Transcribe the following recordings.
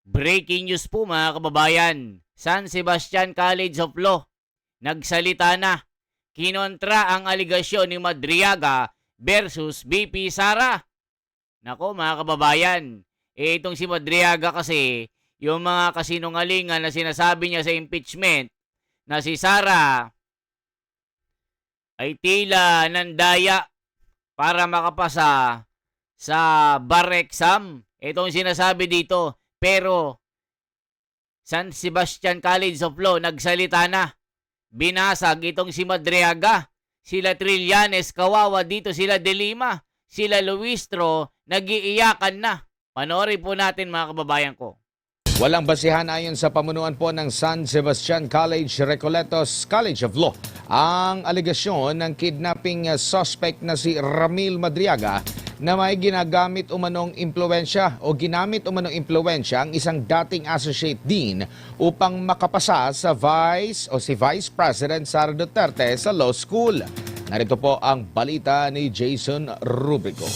Breaking news po mga kababayan. San Sebastian College of Law nagsalita na. Kinontra ang aligasyon ni Madriaga versus BP Sara. Nako mga kababayan, itong si Madriaga kasi, yung mga kasinungalingan na sinasabi niya sa impeachment na si Sara ay tila nandaya para makapasa sa bar exam. Itong sinasabi dito. Pero San Sebastian College of Law nagsalita na. Binasag itong si Madriaga. Sila Trillanes, kawawa dito. Sila De Lima, sila Luistro, nag-iiyakan na. Panoorin po natin mga kababayan ko. Walang basihan ayon sa pamunuan po ng San Sebastian College Recoletos College of Law ang aligasyon ng kidnapping suspect na si Ramil Madriaga na may ginamit umanong impluensya ang isang dating associate dean upang makapasa sa si Vice President Sara Duterte sa law school. Narito po ang balita ni Jason Rubico.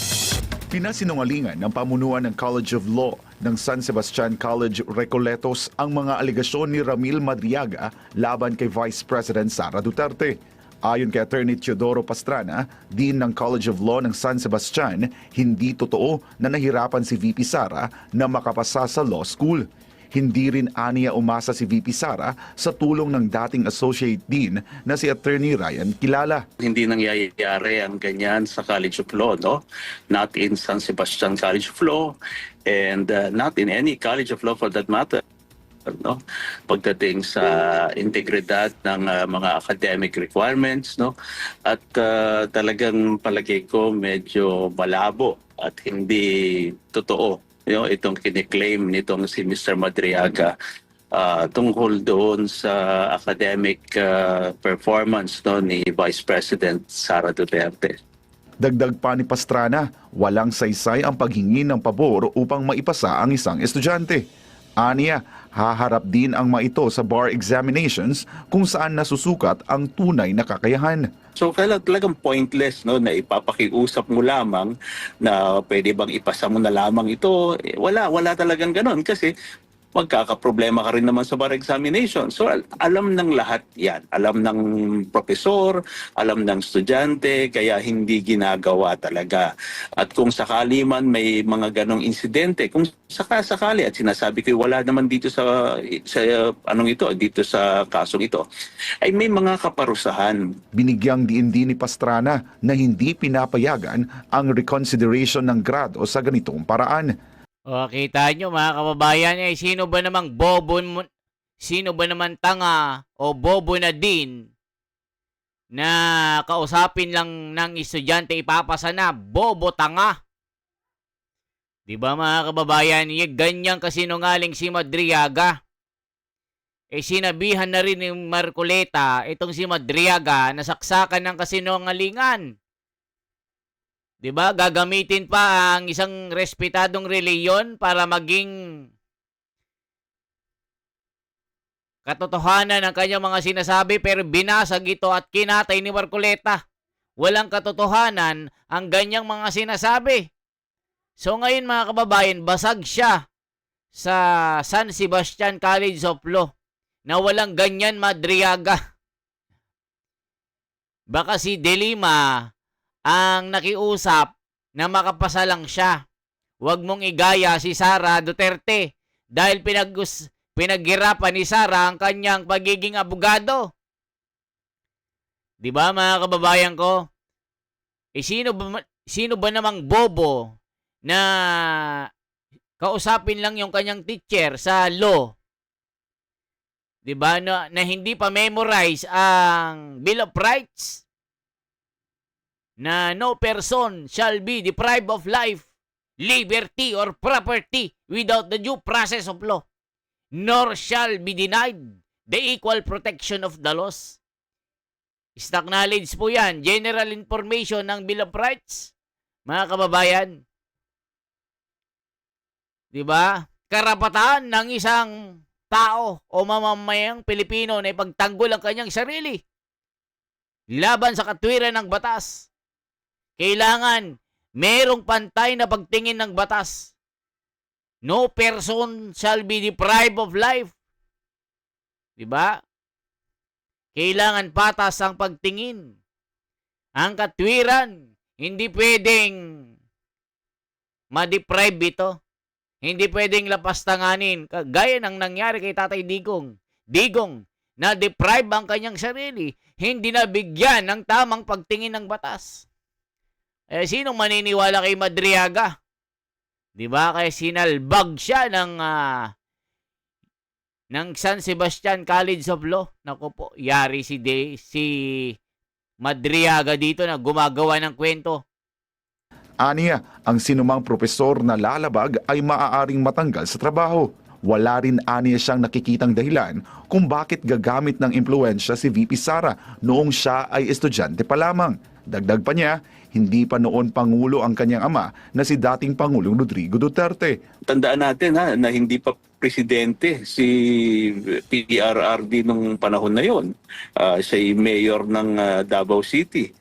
Pinasinungalingan ng pamunuan ng College of Law ng San Sebastian College Recoletos ang mga aligasyon ni Ramil Madriaga laban kay Vice President Sara Duterte. Ayon kay Attorney Teodoro Pastrana, Dean ng College of Law ng San Sebastian, hindi totoo na nahirapan si VP Sara na makapasa sa law school. Hindi rin aniya umasa si VP Sara sa tulong ng dating Associate Dean na si Attorney Ryan Kilala. Hindi nangyayari ang ganyan sa College of Law, no? Not in San Sebastian College of Law and not in any College of Law for that matter. No, pagdating sa integridad ng mga academic requirements, no, at talagang palagay ko medyo malabo at hindi totoo itong kiniklaim nitong si Mr. Madriaga tungkol doon sa academic performance ni Vice President Sara Duterte. Dagdag pa ni Pastrana, walang saysay ang paghingi ng pabor upang maipasa ang isang estudyante. Aniya, haharap din ang mga ito sa bar examinations kung saan nasusukat ang tunay na kakayahan. So talagang pointless na ipapakiusap mo lamang na pwede bang ipasa mo na lamang ito. Wala talagang ganon kasi magkakaproblema ka rin naman sa bar examination. So alam ng lahat yan. Alam ng profesor, alam ng estudyante, kaya hindi ginagawa talaga. At kung sakali man may mga ganong insidente, kung sakali at sinasabi ko wala naman dito sa dito sa kasong ito, ay may mga kaparusahan. Binigyang diin din ni Pastrana na hindi pinapayagan ang reconsideration ng grado sa ganitong paraan. O, kita nyo mga kababayan, sino ba namang bobo, sino ba naman tanga o bobo na din na kausapin lang ng estudyante ipapasa na, bobo tanga. Diba mga kababayan, ganyan kasinungaling si Madriaga. Sinabihan na rin ni Marcoleta, itong si Madriaga, nasaksakan ng kasinungalingan. Diba? Gagamitin pa ang isang respetadong reliyon para maging katotohanan ng kanyang mga sinasabi, pero binasag ito at kinatay ni Marcoleta. Walang katotohanan ang ganyang mga sinasabi. So ngayon mga kababayan, basag siya sa San Sebastian College of Law na walang ganyan Madriaga. Baka si De Lima ang nakiusap na makapasa lang siya. Huwag mong igaya si Sara Duterte dahil pinaghirapan ni Sara ang kanyang pagiging abogado. Diba mga kababayan ko? Sino ba namang bobo na kausapin lang yung kanyang teacher sa law? Diba na hindi pa memorize ang Bill of Rights? Na no person shall be deprived of life, liberty, or property without the due process of law, nor shall be denied the equal protection of the laws. Stock knowledge po yan, general information ng Bill of Rights, mga kababayan. Diba? Karapatan ng isang tao o mamamayang Pilipino na ipagtanggol ang kanyang sarili laban sa katwiran ng batas. Kailangan merong pantay na pagtingin ng batas No person shall be deprived of life. Diba? Kailangan patas ang pagtingin. Ang katwiran, hindi pwedeng ma-deprive ito. Hindi pwedeng lapastanganin. Gaya ng nangyari kay Tatay Digong. Digong, na-deprive ang kanyang sarili. Hindi nabigyan ng tamang pagtingin ng batas. Sinong maniniwala kay Madriaga? Diba? Kaya sinalbag siya ng San Sebastian College of Law. Naku po, yari si Madriaga dito na gumagawa ng kwento. Aniya, ang sinumang propesor na lalabag ay maaaring matanggal sa trabaho. Wala rin aniya siyang nakikitang dahilan kung bakit gagamit ng impluensya si VP Sara noong siya ay estudyante pa lamang. Dagdag pa niya, hindi pa noon Pangulo ang kanyang ama na si dating Pangulong Rodrigo Duterte. Tandaan natin na hindi pa presidente si PRRD nung panahon na yon. Siya ay mayor ng Davao City.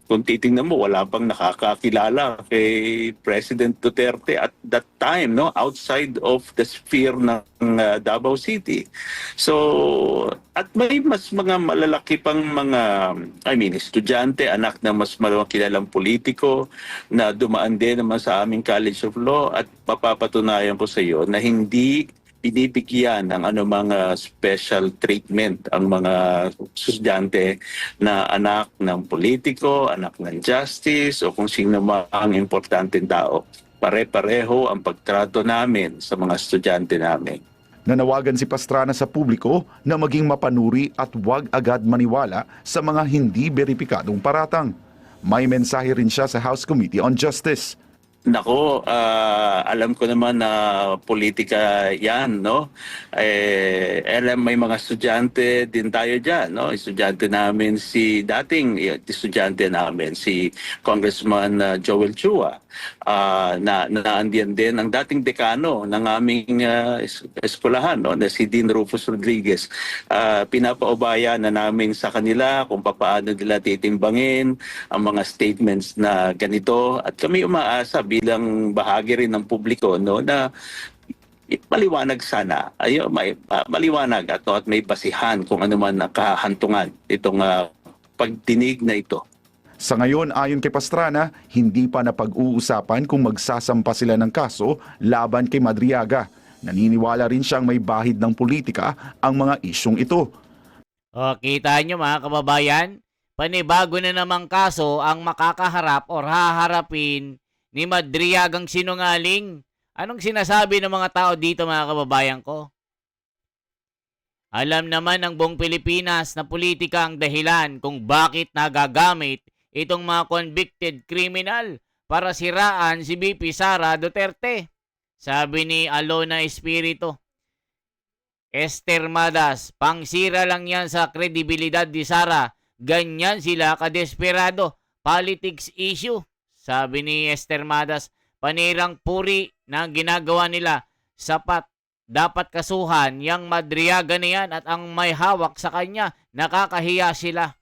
Kung titingnan mo, wala pang nakakakilala kay President Duterte at that time, no, outside of the sphere ng Davao City. So, at may mas mga malalaki pang estudyante, anak ng mas kilalang politiko na dumaan din naman sa aming College of Law at papapatunayan ko sa iyo na hindi binibigyan ng anumang special treatment ang mga estudyante na anak ng politiko, anak ng justice o kung sino man ang importanteng tao. Pare-pareho ang pagtrato namin sa mga estudyante namin. Nanawagan si Pastrana sa publiko na maging mapanuri at huwag agad maniwala sa mga hindi beripikadong paratang. May mensahe rin siya sa House Committee on Justice. Nako, alam ko naman na politika yan, no? May mga estudyante din tayo dyan, no? Estudyante namin si Congressman Joel Chua, na naandiyan din ang dating dekano ng aming eskwelahan, no? Na si Dean Rufus Rodriguez. Pinapaubaya na namin sa kanila kung paano nila titimbangin ang mga statements na ganito at kami umaasa bilang bahagi rin ng publiko, no, na maliwanag sana. Maliwanag at may basihan kung ano man ang kahantungan itong pagdinig na ito. Sa ngayon, ayon kay Pastrana, hindi pa napag-uusapan kung magsasampa sila ng kaso laban kay Madriaga. Naniniwala rin siyang may bahid ng politika ang mga isyong ito. O, kita nyo mga kababayan, panibago na namang kaso ang makakaharap o haharapin ni Madriagang sinungaling. Anong sinasabi ng mga tao dito mga kababayan ko? Alam naman ng buong Pilipinas na politika ang dahilan kung bakit nagagamit itong mga convicted criminal para siraan si VP Sara Duterte. Sabi ni Alona Espiritu. Esther Madas, pangsira lang yan sa kredibilidad ni Sara. Ganyan sila kadesperado. Politics issue. Sabi ni Esther Madas, panirang puri na ginagawa nila. Sapat, dapat kasuhan yang Madriaga na yan at ang may hawak sa kanya. Nakakahiya sila.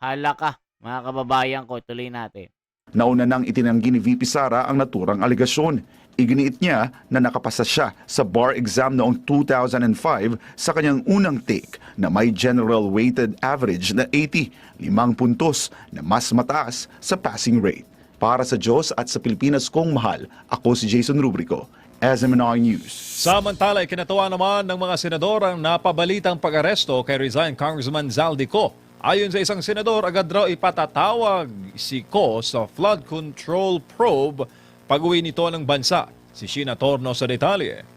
Halaka, mga kababayan ko, tuloy natin. Nauna nang itinanggi ni VP Sara ang naturang aligasyon. Iginiit niya na nakapasa siya sa bar exam noong 2005 sa kanyang unang take na may general weighted average na 80, 5 puntos na mas mataas sa passing rate. Para sa Diyos at sa Pilipinas kong mahal, ako si Jason Rubrico, SMNR News. Samantala, ikinatuwa naman ng mga senador ang napabalitang pag-aresto kay resigned Congressman Zaldico. Ayon sa isang senador, agad raw ipatatawag si Ko sa flood control probe pag-uwi nito ng bansa. Si Sheena Torno sa detalye.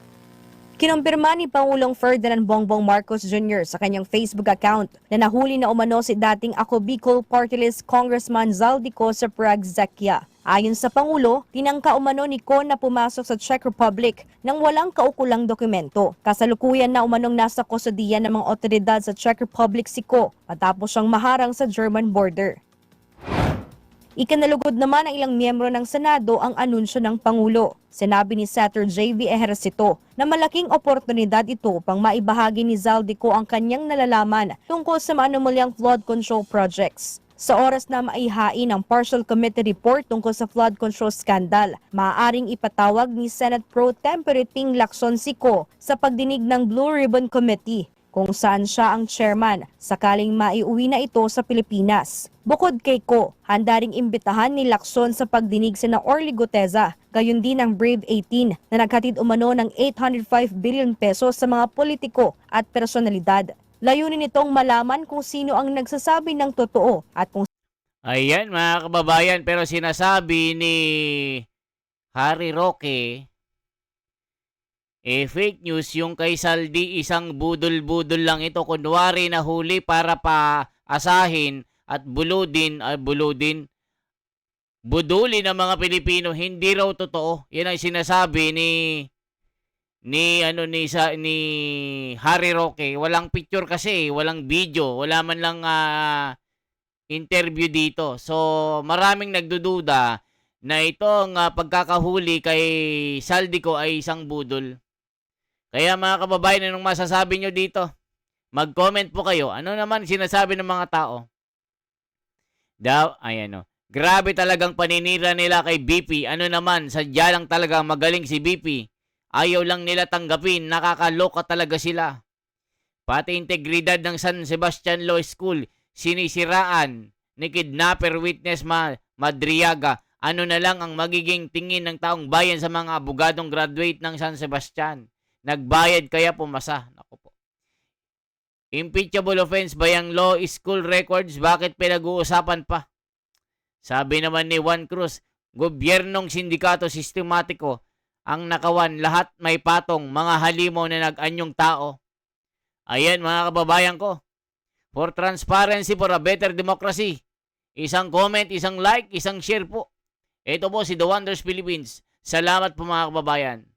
Kinumpirma ni Pangulong Ferdinand Bongbong Marcos Jr. sa kanyang Facebook account na nahuli na umano si dating Ako Bicol Party List Congressman Zaldico sa Prague, Czechia. Ayon sa Pangulo, tinangka umano ni Ko na pumasok sa Czech Republic nang walang kaukulang dokumento. Kasalukuyan na umanong nasa kustodiya ng mga otoridad sa Czech Republic si Ko matapos siyang maharang sa German border. Ikinalugod naman ng ilang miyembro ng Senado ang anunsyo ng Pangulo. Sinabi ni Senator J.V. Ejercito na malaking oportunidad ito pang maibahagi ni Zaldico ang kanyang nalalaman tungkol sa manumulyang flood control projects. Sa oras na maihain ang partial committee report tungkol sa flood control scandal, maaaring ipatawag ni Senate Pro Tempore Ping Lacson si Ko sa pagdinig ng Blue Ribbon Committee kung saan siya ang chairman sakaling maiuwi na ito sa Pilipinas. Bukod kay Ko, handa ring imbitahan ni Lacson sa pagdinig sina Orly Guteza, gayon din ang Brave 18 na naghatid umano ng 805 billion pesos sa mga politiko at personalidad. Layunin nitong malaman kung sino ang nagsasabi ng totoo at kung Ayan mga kababayan, pero sinasabi ni Harry Roque, fake news yung kay Saldi, isang budol-budol lang ito. Kunwari na huli para paasahin at budulin ng mga Pilipino. Hindi raw totoo. Yan ang sinasabi ni Harry Roque. Walang picture kasi, walang video, wala man lang interview dito. So maraming nagdududa na itong pagkakahuli kay Saldico ay isang budol. Kaya mga kababayan, anong masasabi nyo dito? Mag-comment po kayo. Ano naman sinasabi ng mga tao? Grabe talagang paninira nila kay BP. Ano naman, sadya lang talaga magaling si BP. Ayaw lang nila tanggapin, nakakaloka talaga sila. Pati integridad ng San Sebastian Law School, sinisiraan ni kidnapper witness Madriaga. Ano na lang ang magiging tingin ng taong bayan sa mga abogadong graduate ng San Sebastian? Nagbayad kaya pumasa? Naku po. Impeachable offense ba yung law school records? Bakit pinag-uusapan pa? Sabi naman ni Juan Cruz, gobyernong sindikato sistematiko ang nakawan, lahat may patong, mga halimaw na nag-anyong tao. Ayan mga kababayan ko. For transparency, for a better democracy. Isang comment, isang like, isang share po. Ito po si The Wonders Philippines. Salamat po mga kababayan.